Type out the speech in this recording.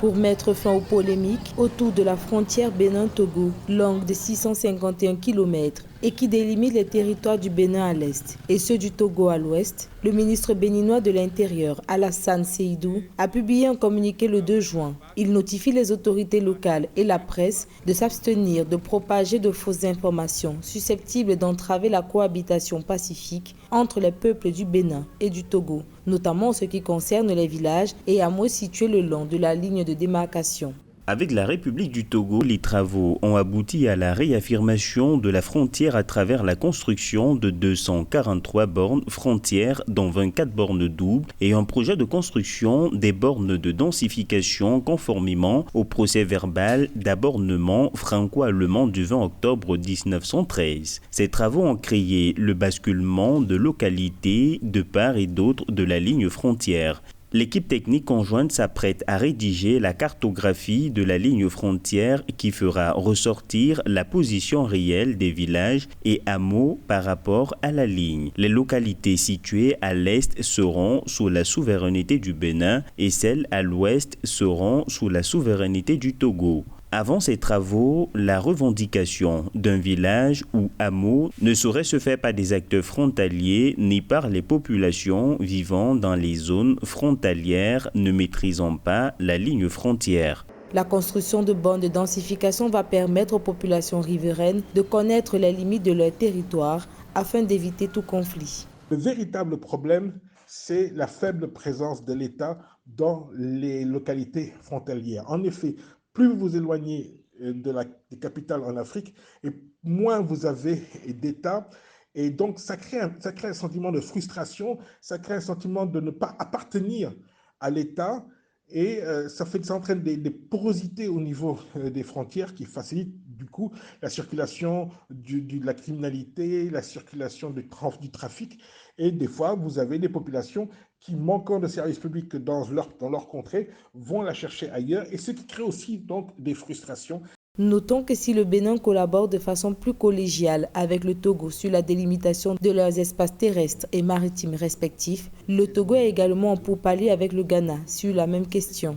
pour mettre fin aux polémiques autour de la frontière Bénin-Togo, longue de 651 km et qui délimite les territoires du Bénin à l'est et ceux du Togo à l'ouest. Le ministre béninois de l'Intérieur, Alassane Seydou, a publié un communiqué le 2 juin. Il notifie les autorités locales et la presse de s'abstenir de propager de fausses informations susceptibles d'entraver la cohabitation pacifique entre les peuples du Bénin et du Togo, notamment en ce qui concerne les villages et hameaux situés le long de la ligne de démarcation. Avec la République du Togo, les travaux ont abouti à la réaffirmation de la frontière à travers la construction de 243 bornes frontières, dont 24 bornes doubles, et un projet de construction des bornes de densification conformément au procès verbal d'abornement franco-allemand du 20 octobre 1913. Ces travaux ont créé le basculement de localités de part et d'autre de la ligne frontière. L'équipe technique conjointe s'apprête à rédiger la cartographie de la ligne frontière qui fera ressortir la position réelle des villages et hameaux par rapport à la ligne. Les localités situées à l'est seront sous la souveraineté du Bénin et celles à l'ouest seront sous la souveraineté du Togo. Avant ces travaux, la revendication d'un village ou hameau ne saurait se faire par des acteurs frontaliers ni par les populations vivant dans les zones frontalières ne maîtrisant pas la ligne frontière. La construction de bornes de densification va permettre aux populations riveraines de connaître les limites de leur territoire afin d'éviter tout conflit. Le véritable problème, c'est la faible présence de l'État dans les localités frontalières. En effet, plus vous vous éloignez des capitales en Afrique, et moins vous avez d'État. Et donc, ça crée un sentiment de frustration, ça crée un sentiment de ne pas appartenir à l'État. Et ça entraîne des porosités au niveau des frontières qui facilitent du coup la circulation de la criminalité, la circulation du trafic. Et des fois, vous avez des populations qui, manquant de services publics dans leur contrée, vont la chercher ailleurs. Et ce qui crée aussi donc des frustrations. Notons que si le Bénin collabore de façon plus collégiale avec le Togo sur la délimitation de leurs espaces terrestres et maritimes respectifs, le Togo est également en pourparlers avec le Ghana sur la même question.